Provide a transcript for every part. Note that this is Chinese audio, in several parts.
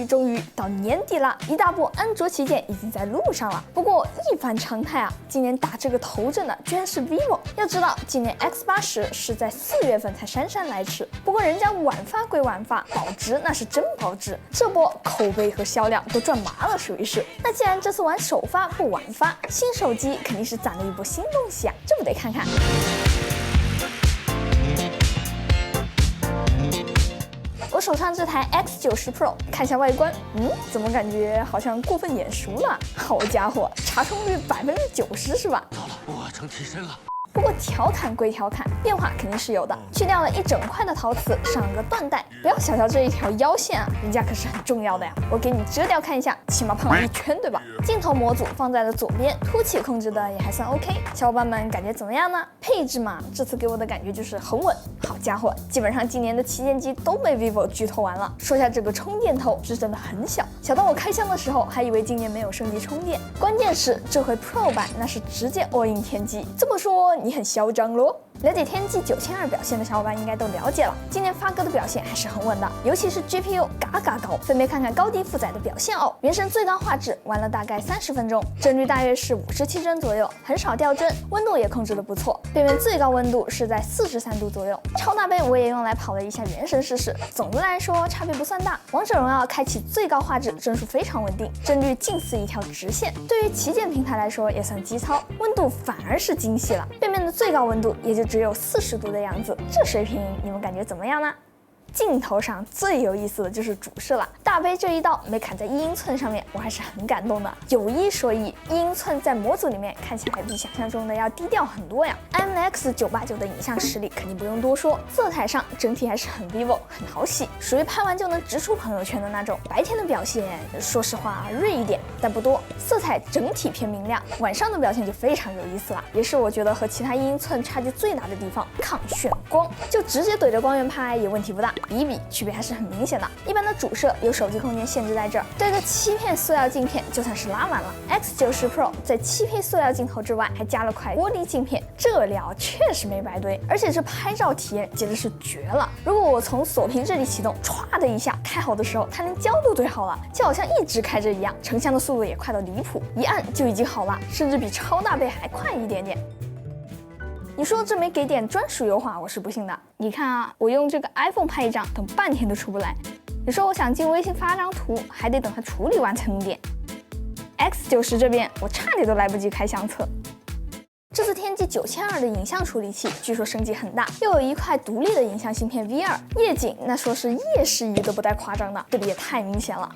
终于到年底了，一大波安卓旗舰已经在路上了。不过一反常态啊，今年打这个头阵的居然是 vivo。要知道，今年 X80是在4月份才姗姗来迟。不过人家晚发归晚发，保值那是真保值，这波口碑和销量都赚麻了，属于是。那既然这次玩首发不晚发，新手机肯定是攒了一波新东西啊，这不得看看。我手上这台 X90 Pro， 看一下外观，怎么感觉好像过分眼熟了？好家伙，查重率90%是吧？糟了，我成替身了。不过调侃归调侃，变化肯定是有的。去掉了一整块的陶瓷，上了个缎带。不要小瞧这一条腰线啊，人家可是很重要的呀。我给你遮掉看一下，起码胖了1圈，对吧？镜头模组放在了左边，凸起控制的也还算 OK。小伙伴们感觉怎么样呢？配置嘛，这次给我的感觉就是很稳。好家伙，基本上今年的旗舰机都被 vivo 剧透完了。说下这个充电头是真的很小，小到我开箱的时候还以为今年没有升级充电。关键是这回 Pro 版那是直接 all in 天玑，这么说你很嚣张咯。了解天玑9200表现的小伙伴应该都了解了，今年发哥的表现还是很稳的，尤其是 GPU 嘎嘎高。分别看看高低负载的表现哦。原神最高画质玩了大概30分钟，帧率大约是57帧左右，很少掉帧，温度也控制的不错，背面最高温度是在43度左右。超大杯我也用来跑了一下原神试试，总的来说差别不算大。王者荣耀开启最高画质，帧数非常稳定，帧率近似一条直线，对于旗舰平台来说也算基操，温度反而是精细了，背面的最高温度也就只有40度的样子，这水平你们感觉怎么样呢？镜头上最有意思的就是主摄了，大杯这一刀没砍在1英寸上面，我还是很感动的。有一说一，1英寸在模组里面看起来比想象中的要低调很多呀。IMX 989的影像实力肯定不用多说，色彩上整体还是很 vivo， 很讨喜，属于拍完就能直出朋友圈的那种。白天的表现，说实话锐一点，但不多。色彩整体偏明亮，晚上的表现就非常有意思了，也是我觉得和其他1英寸差距最大的地方。抗眩光，就直接怼着光源拍也问题不大。比一比，区别还是很明显的。一般的主摄有手机空间限制在这儿，对个7片塑料镜片就算是拉满了。X90 Pro 在7片塑料镜头之外还加了块玻璃镜片，这料确实没白堆，而且这拍照体验简直是绝了。如果我从锁屏这里启动，歘的一下开好的时候，它连焦都对好了，就好像一直开着一样。成像的速度也快到离谱，一按就已经好了，甚至比超大杯还快一点点。你说这没给点专属优化，我是不信的。你看啊，我用这个 iPhone 拍一张，等半天都出不来。你说我想进微信发张图，还得等它处理完才能点。X90这边我差点都来不及开相册。这次天玑9200的影像处理器据说升级很大，又有一块独立的影像芯片 V2，夜景那说是夜视仪都不带夸张的，对比也太明显了。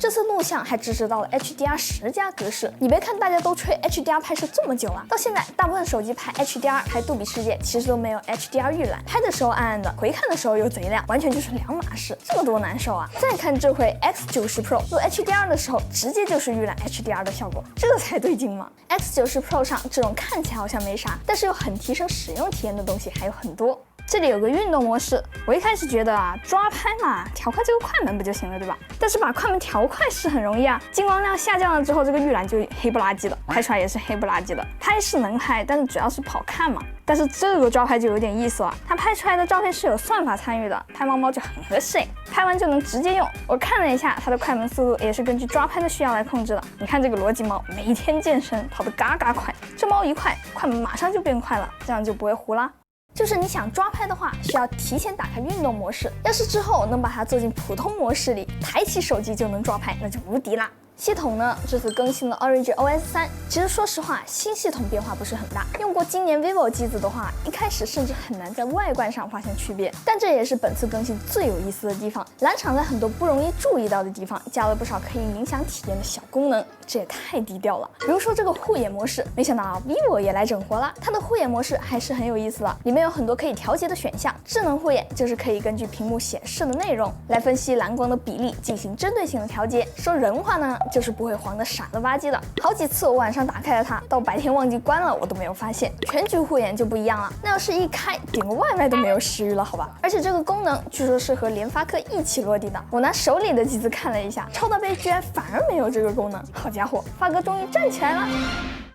这次录像还支持到了 HDR10+ 格式，你别看大家都吹 HDR 拍摄这么久了，到现在大部分手机拍 HDR 拍杜比世界其实都没有 HDR 预览，拍的时候暗暗的，回看的时候又贼亮，完全就是两码事，这个多难受啊！再看这回 X90 Pro 录 HDR 的时候，直接就是预览 HDR 的效果，这才对劲嘛。X90 Pro 上这种看起来好像没啥，但是又很提升使用体验的东西还有很多。这里有个运动模式，我一开始觉得啊，抓拍嘛，调快这个快门不就行了，对吧？但是把快门调快是很容易啊，进光量下降了之后，这个预览就黑不拉几的，拍出来也是黑不拉几的。拍是能拍，但是主要是不好看嘛。但是这个抓拍就有点意思了，它拍出来的照片是有算法参与的，拍猫猫就很合适，拍完就能直接用。我看了一下，它的快门速度也是根据抓拍的需要来控制的。你看这个逻辑猫，每天健身跑得嘎嘎快，这猫一快，快门马上就变快了，这样就不会糊啦。就是你想抓拍的话，需要提前打开运动模式，要是之后能把它做进普通模式里，抬起手机就能抓拍，那就无敌啦。系统呢，这次更新了 Orange OS 3。其实说实话，新系统变化不是很大。用过今年 vivo 机子的话，一开始甚至很难在外观上发现区别。但这也是本次更新最有意思的地方。蓝厂在很多不容易注意到的地方加了不少可以影响体验的小功能，这也太低调了。比如说这个护眼模式，没想到 vivo 也来整活了。它的护眼模式还是很有意思的，里面有很多可以调节的选项。智能护眼就是可以根据屏幕显示的内容来分析蓝光的比例，进行针对性的调节。说人话呢，就是不会黄的傻了吧唧的。好几次我晚上打开了它，到白天忘记关了，我都没有发现。全局护眼就不一样了，那要是一开，点个外卖都没有食欲了，好吧？而且这个功能据说是和联发科一起落地的。我拿手里的机子看了一下，超大杯居然反而没有这个功能。好家伙，发哥终于站起来了！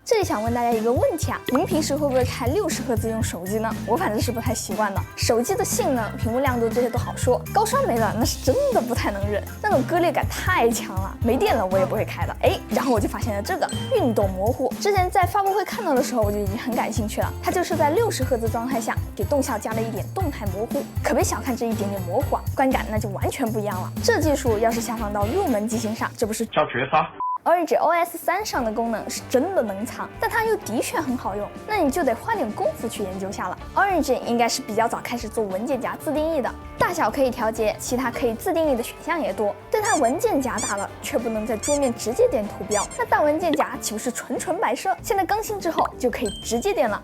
这里想问大家一个问题啊，您平时会不会开60赫兹用手机呢？我反正是不太习惯的。手机的性能、屏幕亮度这些都好说，高刷没了那是真的不太能忍，那种割裂感太强了，没电了我也不会开的。然后我就发现了这个运动模糊，之前在发布会看到的时候我就已经很感兴趣了。它就是在60赫兹状态下给动效加了一点动态模糊，可别小看这一点点模糊啊，观感那就完全不一样了。这技术要是下放到入门机型上，这不是叫绝杀。Orange OS 3上的功能是真的能藏，但它又的确很好用，那你就得花点功夫去研究下了。Orange 应该是比较早开始做文件夹自定义的，大小可以调节，其他可以自定义的选项也多，但它文件夹大了，却不能在桌面直接点图标，那大文件夹岂不是纯摆设？现在更新之后就可以直接点了，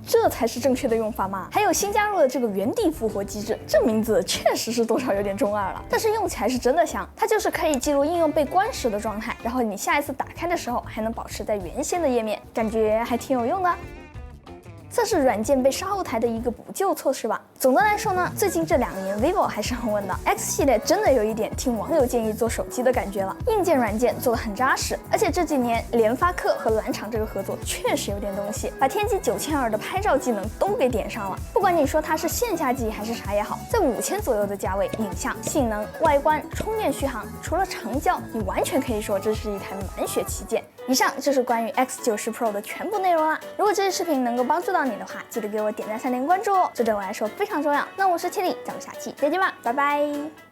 这才是正确的用法嘛。还有新加入的这个原地复活机制，这名字确实是多少有点中二了，但是用起来是真的香。它就是可以记录应用被关时的状态，然后你下一次打开的时候还能保持在原先的页面，感觉还挺有用的。这是软件被杀后台的一个补救措施吧。总的来说呢，最近这2年 vivo 还是很稳的。X 系列真的有一点听网友建议做手机的感觉了，硬件软件做得很扎实，而且这几年联发科和蓝厂这个合作确实有点东西，把天玑9200的拍照技能都给点上了。不管你说它是线下机还是啥也好，在5000左右的价位，影像、性能、外观、充电续航，除了长焦，你完全可以说这是一台满血旗舰。以上就是关于 X90 Pro 的全部内容啦。如果这期视频能够帮助到你的话，记得给我点赞、3连关注哦，这对我来说非常重要。那我是千里，咱们下期再见吧，拜拜。